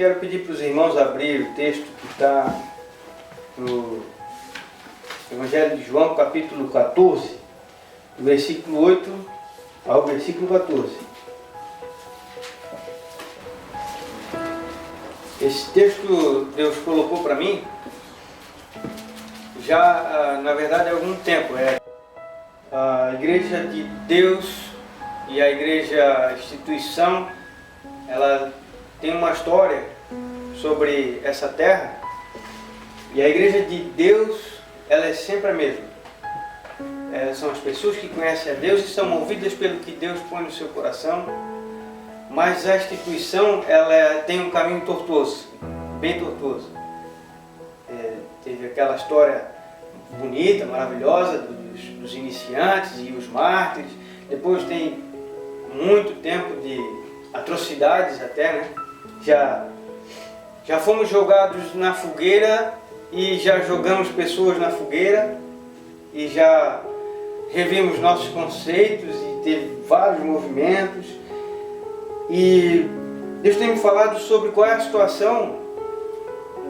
Quero pedir para os irmãos abrir o texto que está no Evangelho de João, capítulo 14, do versículo 8 ao versículo 14. Esse texto Deus colocou para mim já, na verdade, há algum tempo. É a Igreja de Deus e a Igreja, a instituição, ela tem uma história sobre essa terra, e a Igreja de Deus, ela é sempre a mesma. São as pessoas que conhecem a Deus e são movidas pelo que Deus põe no seu coração, mas a instituição, ela tem um caminho tortuoso, bem tortuoso. Teve aquela história bonita, maravilhosa dos iniciantes e os mártires. Depois tem muito tempo de atrocidades até, né? Já fomos jogados na fogueira e já jogamos pessoas na fogueira e já revimos nossos conceitos e teve vários movimentos. E Deus tem me falado sobre qual é a situação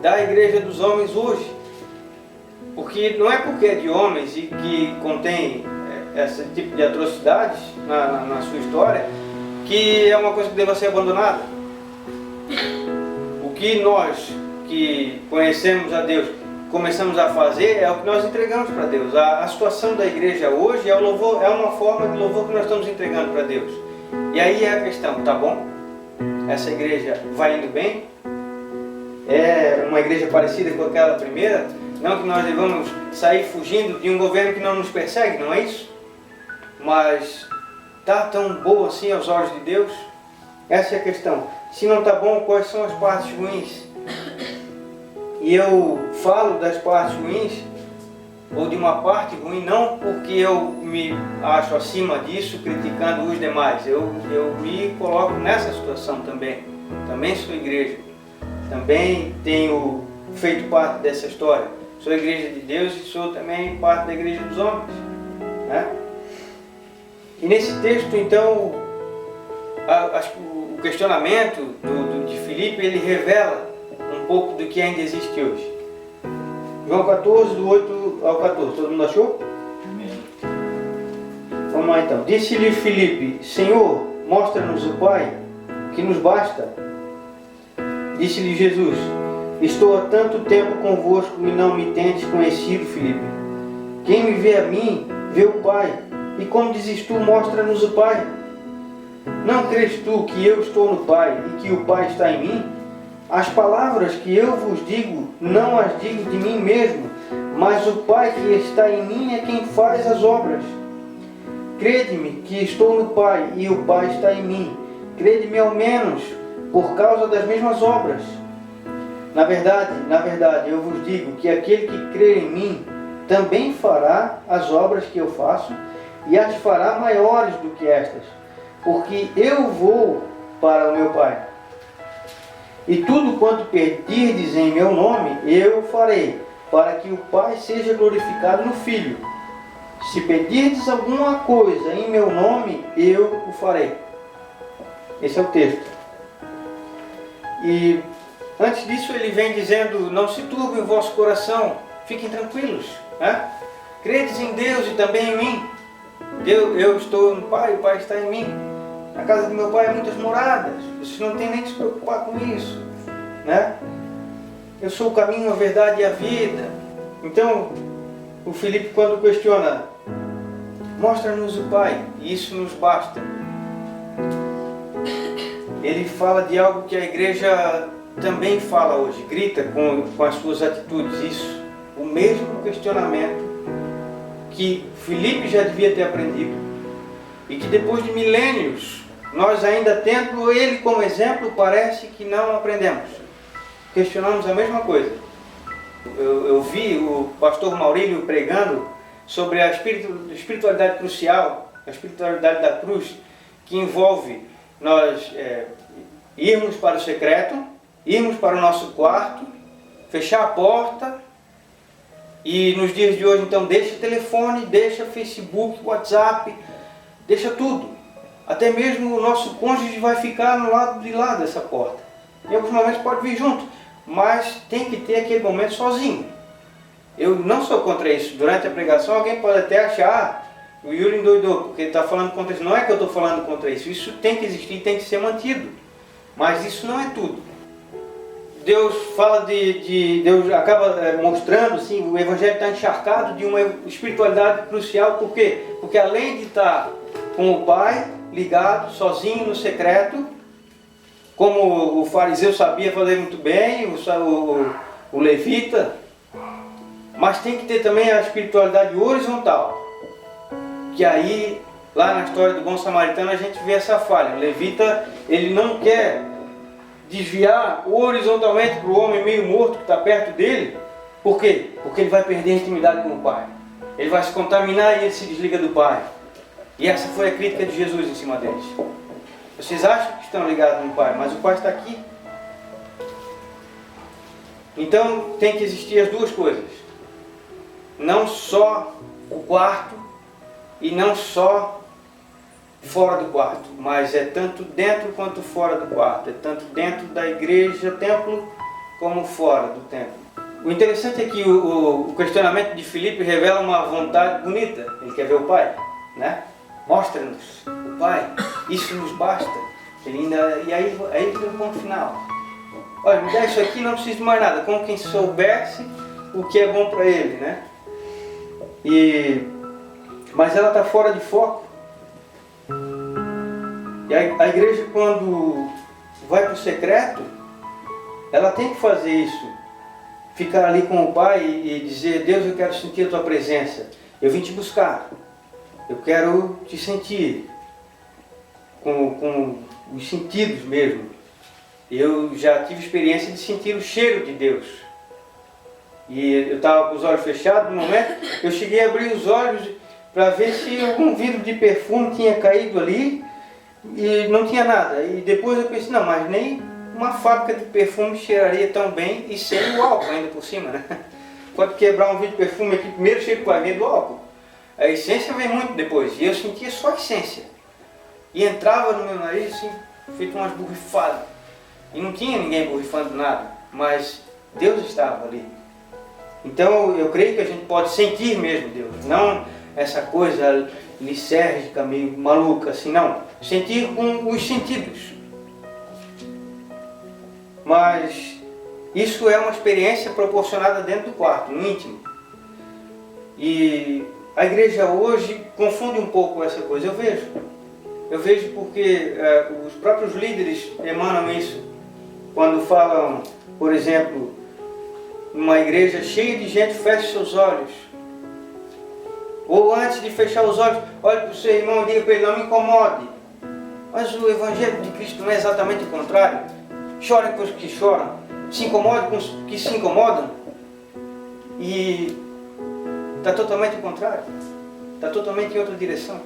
da Igreja dos Homens hoje. Porque não é porque é de homens e que contém esse tipo de atrocidades na sua história que é uma coisa que deva ser abandonada. O que nós que conhecemos a Deus começamos a fazer é o que nós entregamos para Deus. A situação da igreja hoje é o louvor, é uma forma de louvor que nós estamos entregando para Deus. E aí é a questão, tá bom? Essa igreja vai indo bem? É uma igreja parecida com aquela primeira? Não que nós devamos sair fugindo de um governo que não nos persegue, não é isso? Mas está tão boa assim aos olhos de Deus? Essa é a questão. Se não está bom, quais são as partes ruins? E eu falo das partes ruins, ou de uma parte ruim, não porque eu me acho acima disso, criticando os demais. Eu me coloco nessa situação também. Também sou igreja. Também tenho feito parte dessa história. Sou a igreja de Deus e sou também parte da igreja dos homens, né? E nesse texto, então, o questionamento de Filipe, ele revela um pouco do que ainda existe hoje. João 14, do 8 ao 14. Todo mundo achou? Amém. Vamos lá então. Disse-lhe Filipe: Senhor, mostra-nos o Pai, que nos basta. Disse-lhe Jesus: Estou há tanto tempo convosco e não me tendes conhecido, Filipe. Quem me vê a mim, vê o Pai. E como dizes tu, mostra-nos o Pai. Não crês tu que eu estou no Pai e que o Pai está em mim? As palavras que eu vos digo, não as digo de mim mesmo, mas o Pai que está em mim é quem faz as obras. Crede-me que estou no Pai e o Pai está em mim. Crede-me ao menos por causa das mesmas obras. Na verdade, eu vos digo que aquele que crer em mim também fará as obras que eu faço e as fará maiores do que estas, porque eu vou para o meu Pai. E tudo quanto pedirdes em meu nome, eu farei, para que o Pai seja glorificado no Filho. Se pedirdes alguma coisa em meu nome, eu o farei. Esse é o texto. E antes disso ele vem dizendo: não se turbe o vosso coração, fiquem tranquilos, né? Credes em Deus e também em mim. Eu estou no Pai, o Pai está em mim. Na casa do meu Pai há muitas moradas. Vocês não têm nem que se preocupar com isso, né? Eu sou o caminho, a verdade e a vida. Então, o Filipe, quando questiona, mostra-nos o Pai, e isso nos basta. Ele fala de algo que a igreja também fala hoje, grita com as suas atitudes. Isso, o mesmo questionamento que Filipe já devia ter aprendido e que depois de milênios, nós ainda tendo ele como exemplo, parece que não aprendemos. Questionamos a mesma coisa. Eu vi o pastor Maurílio pregando sobre a espiritualidade crucial, a espiritualidade da cruz, que envolve nós irmos para o secreto, irmos para o nosso quarto, fechar a porta. E nos dias de hoje, então, deixa telefone, deixa Facebook, WhatsApp, deixa tudo. Até mesmo o nosso cônjuge vai ficar no lado de lá dessa porta. Em alguns momentos pode vir junto, mas tem que ter aquele momento sozinho. Eu não sou contra isso. Durante a pregação alguém pode até achar, o Yuri endoidou, porque ele está falando contra isso. Não é que eu estou falando contra isso. Isso tem que existir, tem que ser mantido. Mas isso não é tudo. Deus fala Deus acaba mostrando, assim, o Evangelho está encharcado de uma espiritualidade crucial. Por quê? Porque além de estar com o Pai, ligado, sozinho, no secreto, como o fariseu sabia fazer muito bem, o levita, mas tem que ter também a espiritualidade horizontal, que aí, lá na história do bom samaritano, a gente vê essa falha. O levita, ele não quer desviar horizontalmente para o homem meio morto que está perto dele. Por quê? Porque ele vai perder a intimidade com o Pai. Ele vai se contaminar e ele se desliga do Pai. E essa foi a crítica de Jesus em cima deles. Vocês acham que estão ligados no Pai, mas o Pai está aqui. Então tem que existir as duas coisas. Não só o quarto e não só fora do quarto, mas é tanto dentro quanto fora do quarto. É tanto dentro da igreja, templo, como fora do templo. O interessante é que o questionamento de Filipe revela uma vontade bonita. Ele quer ver o Pai, né? Mostra-nos o Pai, isso nos basta. E aí ele tem o ponto final. Olha, me dá isso aqui, não preciso de mais nada. Como quem soubesse o que é bom para ele, né? Mas ela está fora de foco. E a igreja, quando vai para o secreto, ela tem que fazer isso. Ficar ali com o Pai e dizer: Deus, eu quero sentir a tua presença. Eu vim te buscar. Eu quero te sentir com os sentidos mesmo. Eu já tive experiência de sentir o cheiro de Deus. E eu estava com os olhos fechados no momento, eu cheguei a abrir os olhos para ver se algum vidro de perfume tinha caído ali e não tinha nada. E depois eu pensei, não, mas nem uma fábrica de perfume cheiraria tão bem e sem o álcool ainda por cima, né? Pode quebrar um vidro de perfume aqui, primeiro cheiro que vai vir do álcool. A essência vem muito depois, e eu sentia só a essência. E entrava no meu nariz assim, feito umas borrifadas. E não tinha ninguém borrifando nada, mas Deus estava ali. Então eu creio que a gente pode sentir mesmo Deus, não essa coisa lisérgica, meio maluca assim, não. Sentir com os sentidos. Mas isso é uma experiência proporcionada dentro do quarto, no íntimo. E a igreja hoje confunde um pouco essa coisa, eu vejo porque os próprios líderes emanam isso. Quando falam, por exemplo, numa igreja cheia de gente, feche seus olhos. Ou antes de fechar os olhos, olhe para o seu irmão e diga para ele: não me incomode. Mas o Evangelho de Cristo não é exatamente o contrário. Chorem com os que choram, se incomodem com os que se incomodam. E está totalmente o contrário. Está totalmente em outra direção.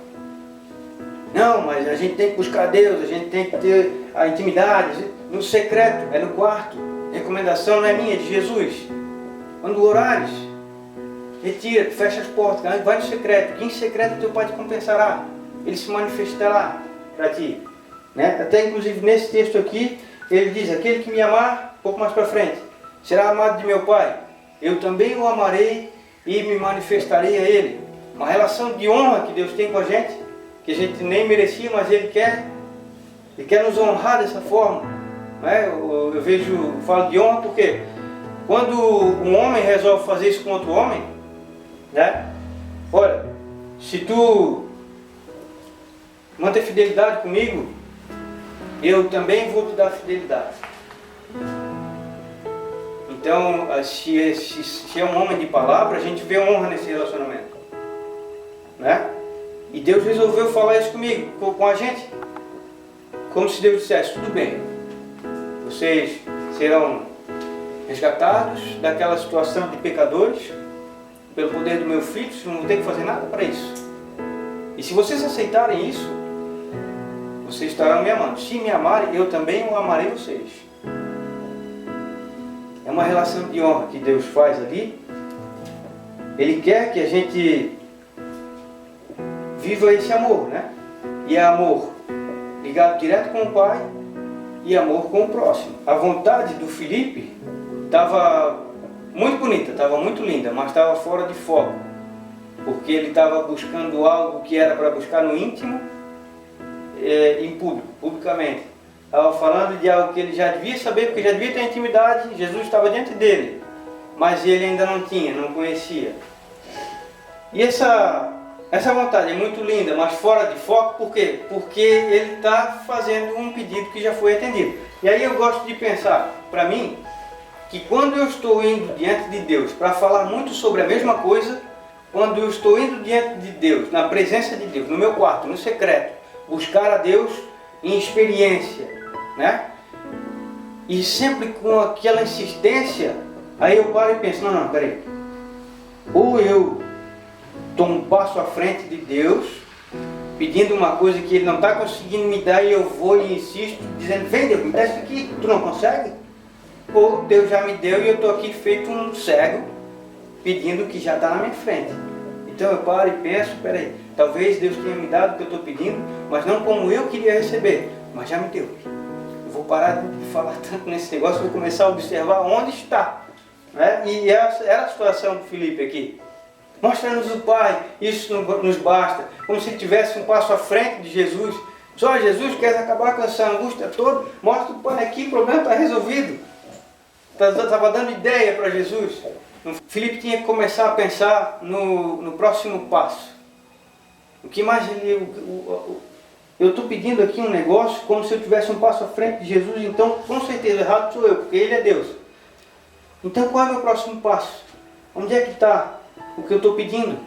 Não, mas a gente tem que buscar Deus, a gente tem que ter a intimidade no secreto, é no quarto. A recomendação não é minha, é de Jesus. Quando orares, retira, fecha as portas, vai no secreto, que em secreto teu Pai te compensará, Ele se manifestará para ti, né? Até inclusive nesse texto aqui, ele diz: aquele que me amar, um pouco mais para frente, será amado de meu Pai, eu também o amarei e me manifestarei a Ele. Uma relação de honra que Deus tem com a gente, que a gente nem merecia, mas Ele quer nos honrar dessa forma, né? Eu falo de honra porque quando um homem resolve fazer isso com outro homem, né? Olha, se tu manter fidelidade comigo, eu também vou te dar fidelidade. Então, se é um homem de palavra, a gente vê honra nesse relacionamento, né? E Deus resolveu falar isso comigo, com a gente, como se Deus dissesse: tudo bem, vocês serão resgatados daquela situação de pecadores pelo poder do meu Filho, vocês não vão ter que fazer nada para isso. E se vocês aceitarem isso, vocês estarão me amando. Se me amarem, eu também o amarei vocês. É uma relação de honra que Deus faz ali. Ele quer que a gente viva esse amor, né? E é amor ligado direto com o Pai e amor com o próximo. A vontade do Filipe estava muito bonita, estava muito linda, mas estava fora de foco, porque ele estava buscando algo que era para buscar no íntimo, em público, publicamente. Estava falando de algo que ele já devia saber, porque já devia ter intimidade, Jesus estava diante dele, mas ele ainda não tinha, não conhecia. E essa vontade é muito linda, mas fora de foco, por quê? Porque ele está fazendo um pedido que já foi atendido. E aí eu gosto de pensar, para mim, que quando eu estou indo diante de Deus para falar muito sobre a mesma coisa, quando eu estou indo diante de Deus, na presença de Deus, no meu quarto, no secreto, buscar a Deus em experiência, né? E sempre com aquela insistência, aí eu paro e penso, não, peraí, ou eu estou um passo à frente de Deus, pedindo uma coisa que Ele não está conseguindo me dar e eu vou e insisto, dizendo, vem Deus, me dá isso aqui, tu não consegue? Ou Deus já me deu e eu estou aqui feito um cego, pedindo o que já está na minha frente. Então eu paro e penso, peraí, talvez Deus tenha me dado o que eu estou pedindo, mas não como eu queria receber, mas já me deu. Eu vou parar de falar tanto nesse negócio, vou começar a observar onde está. Né? E essa era a situação do Filipe aqui. Mostra-nos o Pai, isso nos basta. Como se ele tivesse um passo à frente de Jesus. Só Jesus, quer acabar com essa angústia toda? Mostra o Pai aqui, o problema está resolvido. Estava dando ideia para Jesus. Filipe tinha que começar a pensar no próximo passo. O que mais ele... Eu estou pedindo aqui um negócio como se eu tivesse um passo à frente de Jesus, então com certeza errado sou eu, porque Ele é Deus. Então qual é o meu próximo passo? Onde é que está o que eu estou pedindo?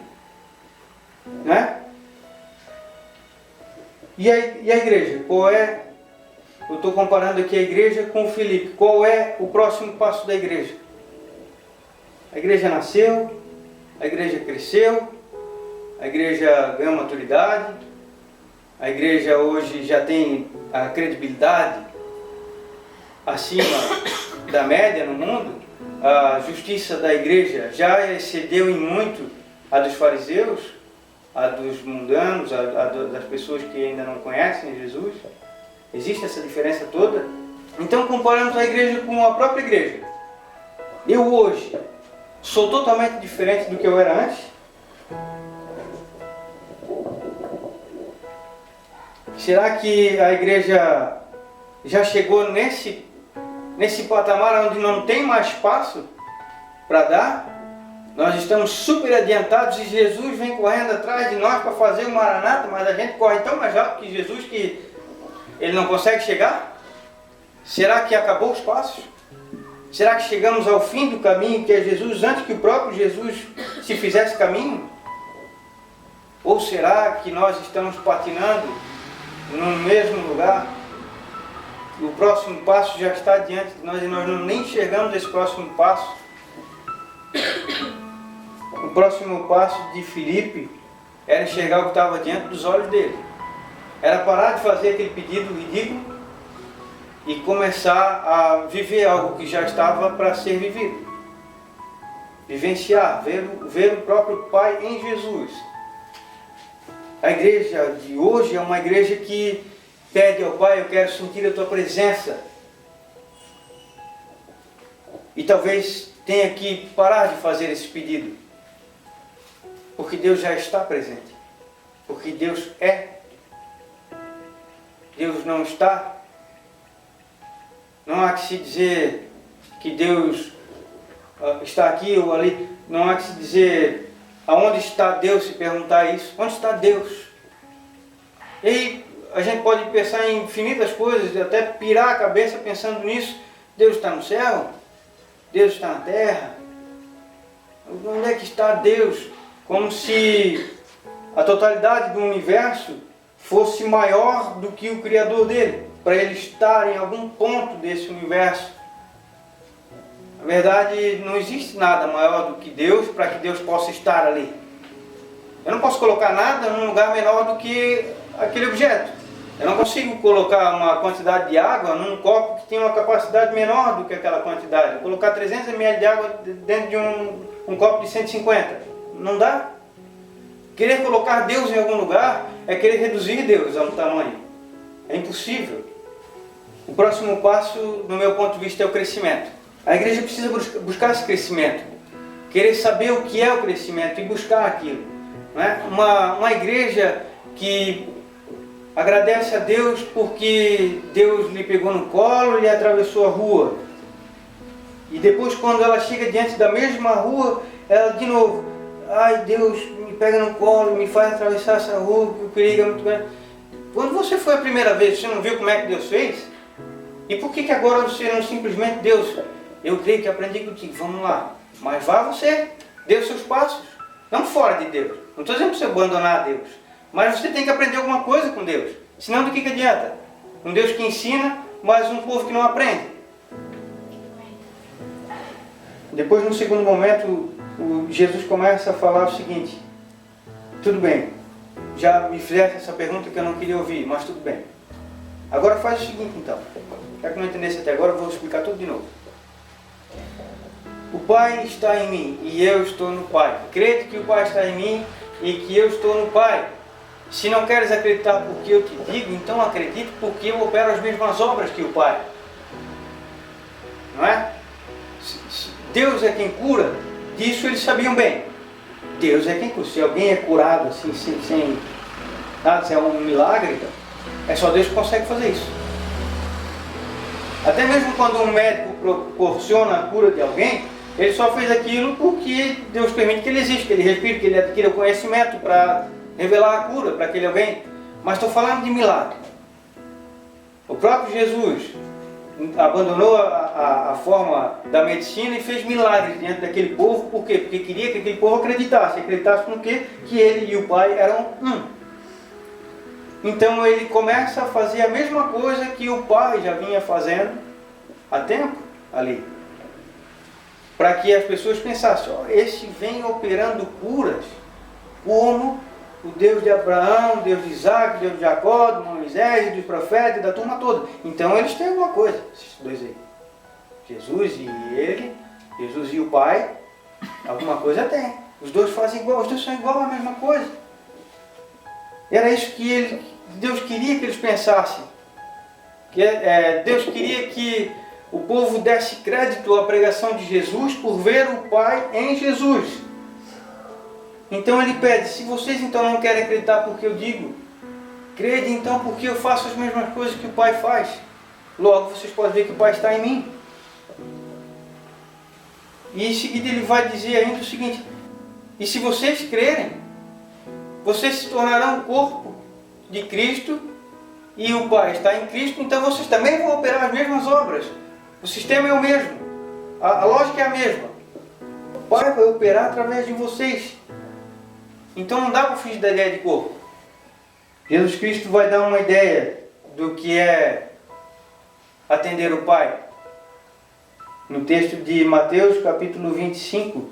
Né? E a igreja? Qual é? Eu estou comparando aqui a igreja com o Filipe. Qual é o próximo passo da igreja? A igreja nasceu, a igreja cresceu, a igreja ganhou maturidade, a igreja hoje já tem a credibilidade acima da média no mundo. A justiça da igreja já excedeu em muito a dos fariseus, a dos mundanos, das pessoas que ainda não conhecem Jesus. Existe essa diferença toda. Então comparamos a igreja com a própria igreja. Eu hoje sou totalmente diferente do que eu era antes? Será que a igreja já chegou nesse patamar onde não tem mais espaço para dar? Nós estamos super adiantados e Jesus vem correndo atrás de nós para fazer o maranata, mas a gente corre tão mais rápido que Jesus que Ele não consegue chegar? Será que acabou os passos? Será que chegamos ao fim do caminho que é Jesus antes que o próprio Jesus se fizesse caminho? Ou será que nós estamos patinando no mesmo lugar? O próximo passo já está diante de nós e nós nem enxergamos esse próximo passo. O próximo passo de Filipe era enxergar o que estava diante dos olhos dele. Era parar de fazer aquele pedido ridículo e começar a viver algo que já estava para ser vivido. Vivenciar, ver o próprio Pai em Jesus. A igreja de hoje é uma igreja que pede ao Pai, eu quero sentir a Tua presença. E talvez tenha que parar de fazer esse pedido. Porque Deus já está presente. Porque Deus é. Deus não está. Não há que se dizer que Deus está aqui ou ali. Não há que se dizer aonde está Deus, se perguntar isso. Onde está Deus? E aí a gente pode pensar em infinitas coisas, até pirar a cabeça pensando nisso. Deus está no céu? Deus está na terra? Onde é que está Deus? Como se a totalidade do universo fosse maior do que o Criador dele, para ele estar em algum ponto desse universo. Na verdade, não existe nada maior do que Deus para que Deus possa estar ali. Eu não posso colocar nada num lugar menor do que aquele objeto. Eu não consigo colocar uma quantidade de água num copo que tem uma capacidade menor do que aquela quantidade. Eu colocar 300 ml de água dentro de um copo de 150. Não dá. Querer colocar Deus em algum lugar é querer reduzir Deus ao tamanho. É impossível. O próximo passo, no meu ponto de vista, é o crescimento. A igreja precisa buscar esse crescimento, querer saber o que é o crescimento e buscar aquilo. Não é? Uma igreja que agradece a Deus porque Deus lhe pegou no colo e lhe atravessou a rua. E depois, quando ela chega diante da mesma rua, ela de novo, ai, Deus me pega no colo, me faz atravessar essa rua, que o perigo é muito grande. Quando você foi a primeira vez, você não viu como é que Deus fez? E por que agora você não simplesmente, Deus, eu creio que aprendi contigo, vamos lá. Mas vá você, dê os seus passos, não fora de Deus. Não estou dizendo para você abandonar a Deus, mas você tem que aprender alguma coisa com Deus. Senão do que adianta? Um Deus que ensina, mas um povo que não aprende. Depois, no segundo momento, Jesus começa a falar o seguinte: tudo bem, já me fizeste essa pergunta que eu não queria ouvir, mas tudo bem. Agora faz o seguinte então, já que não entendesse até agora, eu vou explicar tudo de novo. O Pai está em mim e eu estou no Pai. Crede que o Pai está em mim e que eu estou no Pai. Se não queres acreditar porque eu te digo, então acredite porque eu opero as mesmas obras que o Pai. Não é? Deus é quem cura, disso eles sabiam bem. Deus é quem cura. Se alguém é curado assim, sem nada, se é um milagre, então, é só Deus que consegue fazer isso. Até mesmo quando um médico proporciona a cura de alguém, ele só fez aquilo porque Deus permite que ele exista, que ele respire, que ele adquira o conhecimento para revelar a cura para aquele alguém. Mas estou falando de milagre. O próprio Jesus abandonou a forma da medicina e fez milagres diante daquele povo. Por quê? Porque queria que aquele povo acreditasse no quê? Que ele e o Pai eram um. Então ele começa a fazer a mesma coisa que o Pai já vinha fazendo há tempo ali, para que as pessoas pensassem, esse vem operando curas como o Deus de Abraão, o Deus de Isaac, o Deus de Jacó, de Moisés, dos profetas, da turma toda. Então eles têm alguma coisa, esses dois aí. Jesus e ele, Jesus e o Pai, alguma coisa tem. Os dois fazem igual, os dois são igual a mesma coisa. Era isso que Deus queria que eles pensassem. Deus queria que o povo desse crédito à pregação de Jesus por ver o Pai em Jesus. Então ele pede, se vocês então não querem acreditar porque eu digo, crede então porque eu faço as mesmas coisas que o Pai faz. Logo vocês podem ver que o Pai está em mim. E em seguida ele vai dizer ainda o seguinte: e se vocês crerem, vocês se tornarão o corpo de Cristo e o Pai está em Cristo, então vocês também vão operar as mesmas obras. O sistema é o mesmo, a lógica é a mesma. O Pai vai operar através de vocês. Então não dá para fugir da ideia de corpo. Jesus Cristo vai dar uma ideia do que é atender o Pai. No texto de Mateus capítulo 25,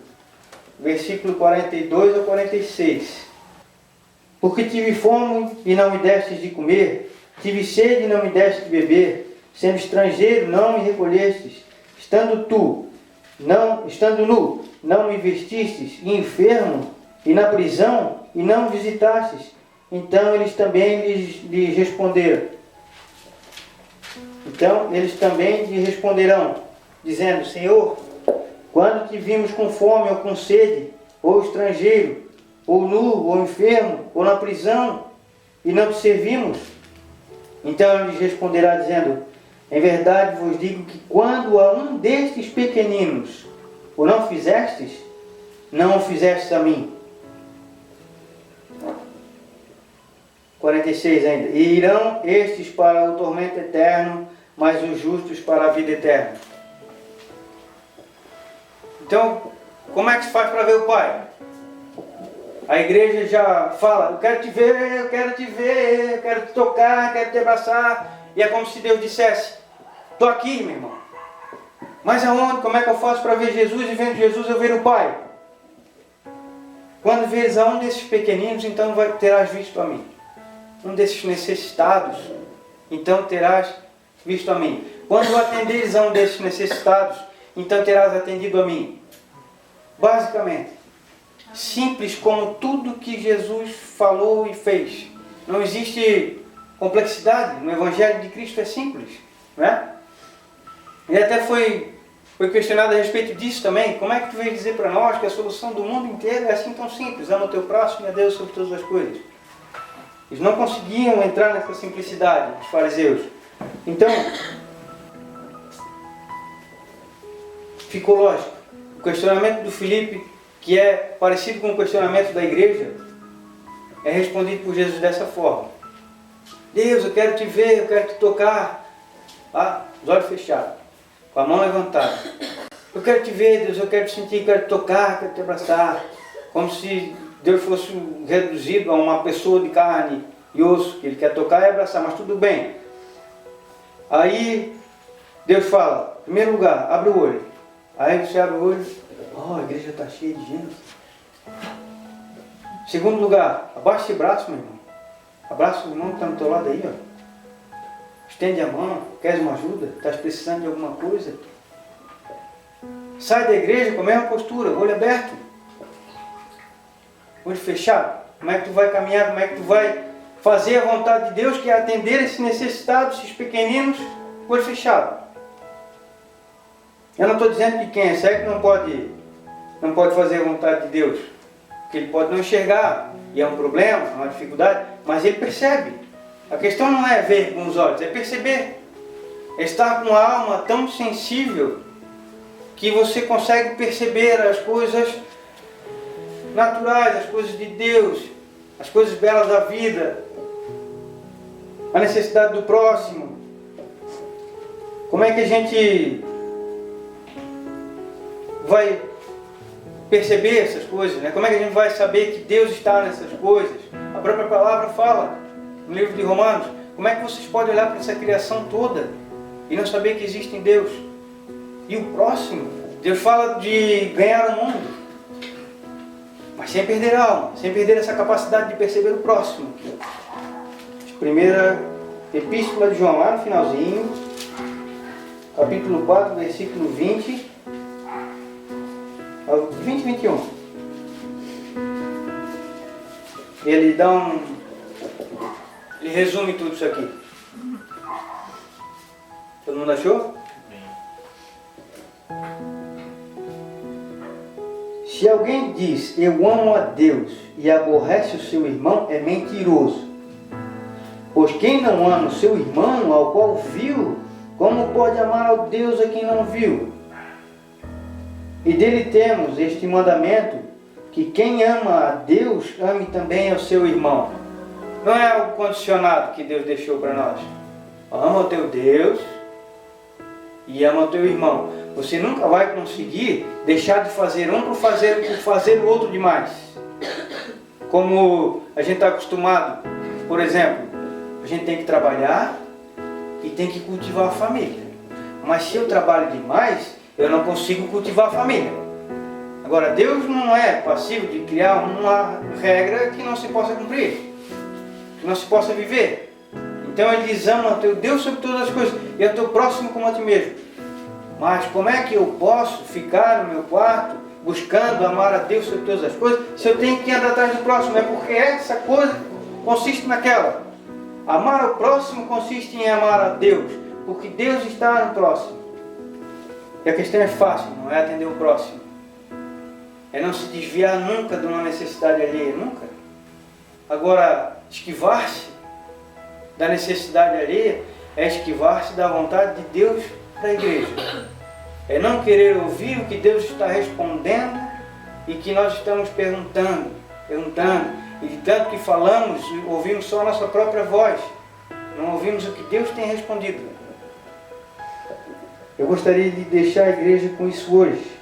versículo 42 a 46. Porque tive fome e não me destes de comer, tive sede e não me destes de beber, sendo estrangeiro não me recolhestes, estando nu, não me vestistes, e enfermo, e na prisão, e não me visitastes. Então eles também lhe responderão, dizendo, Senhor, quando te vimos com fome ou com sede, ou estrangeiro, ou nu, ou enfermo, ou na prisão, e não te servimos? Então ele lhes responderá dizendo, em verdade vos digo que quando a um destes pequeninos o não fizestes, não o fizestes a mim. 46 ainda. E irão estes para o tormento eterno, mas os justos para a vida eterna. Então, como é que se faz para ver o Pai? A igreja já fala, eu quero te ver, eu quero te ver, eu quero te tocar, eu quero te abraçar. E é como se Deus dissesse, estou aqui, meu irmão. Mas aonde? Como é que eu faço para ver Jesus? E vendo Jesus eu ver o Pai? Quando veres a um desses pequeninos, então terás visto a mim. Um desses necessitados, então terás visto a mim. Quando atenderes a um desses necessitados, então terás atendido a mim. Basicamente, simples como tudo que Jesus falou e fez. Não existe complexidade. No Evangelho de Cristo é simples. né? E até foi questionado a respeito disso também. Como é que tu veio dizer para nós que a solução do mundo inteiro é assim tão simples? Ama o teu próximo e a Deus sobre todas as coisas. Eles não conseguiam entrar nessa simplicidade, os fariseus. Então, ficou lógico. O questionamento do Filipe, que é parecido com o questionamento da igreja, é respondido por Jesus dessa forma. Deus, eu quero te ver, eu quero te tocar. Ah, os olhos fechados, com a mão levantada. Eu quero te ver, Deus, eu quero te sentir, eu quero te tocar, eu quero te abraçar. Como se Deus fosse reduzido a uma pessoa de carne e osso, que Ele quer tocar e abraçar, mas tudo bem. Aí Deus fala, em primeiro lugar, abre o olho. Aí você abre o olho, a igreja está cheia de gente. Segundo lugar, abaixa esse braço, meu irmão. Abraça o irmão que está no teu lado aí, ó. Estende a mão, queres uma ajuda? Estás precisando de alguma coisa? Sai da igreja com a mesma postura, olho aberto. Olho fechado. Como é que tu vai caminhar? Como é que tu vai fazer a vontade de Deus, que é atender esses necessitados, esses pequeninos, olho fechado? Eu não estou dizendo que quem é cego não pode fazer a vontade de Deus. Que ele pode não enxergar, e é um problema, é uma dificuldade, mas ele percebe. A questão não é ver com os olhos, é perceber. É estar com a alma tão sensível que você consegue perceber as coisas naturais, as coisas de Deus, as coisas belas da vida, a necessidade do próximo. Como é que a gente vai perceber essas coisas, né? Como é que a gente vai saber que Deus está nessas coisas? A própria palavra fala, no livro de Romanos, como é que vocês podem olhar para essa criação toda e não saber que existe em Deus? E o próximo, Deus fala de ganhar o mundo, mas sem perder a alma, sem perder essa capacidade de perceber o próximo. Primeira Epístola de João, lá no finalzinho, capítulo 4, versículo 20 e 21. Ele resume tudo isso aqui. Todo mundo achou? Se alguém diz, eu amo a Deus e aborrece o seu irmão, é mentiroso. Pois quem não ama o seu irmão, ao qual viu, como pode amar ao Deus a quem não viu? E dele temos este mandamento, que quem ama a Deus, ame também ao seu irmão. Não é algo condicionado que Deus deixou para nós. Ama o teu Deus e ama o teu irmão. Você nunca vai conseguir deixar de fazer um por fazer o outro demais. Como a gente está acostumado, por exemplo, a gente tem que trabalhar e tem que cultivar a família. Mas se eu trabalho demais, eu não consigo cultivar a família. Agora, Deus não é passivo de criar uma regra que não se possa cumprir, que não se possa viver. Então Ele diz, ama o teu Deus sobre todas as coisas e ao teu próximo como a ti mesmo. Mas como é que eu posso ficar no meu quarto buscando amar a Deus sobre todas as coisas se eu tenho que andar atrás do próximo? É porque essa coisa consiste naquela. Amar ao próximo consiste em amar a Deus, porque Deus está no próximo. E a questão é fácil, não é atender o próximo. É não se desviar nunca de uma necessidade alheia, nunca. Agora, esquivar-se da necessidade alheia é esquivar-se da vontade de Deus da igreja. É não querer ouvir o que Deus está respondendo e que nós estamos perguntando. E de tanto que falamos, ouvimos só a nossa própria voz. Não ouvimos o que Deus tem respondido. Eu gostaria de deixar a igreja com isso hoje.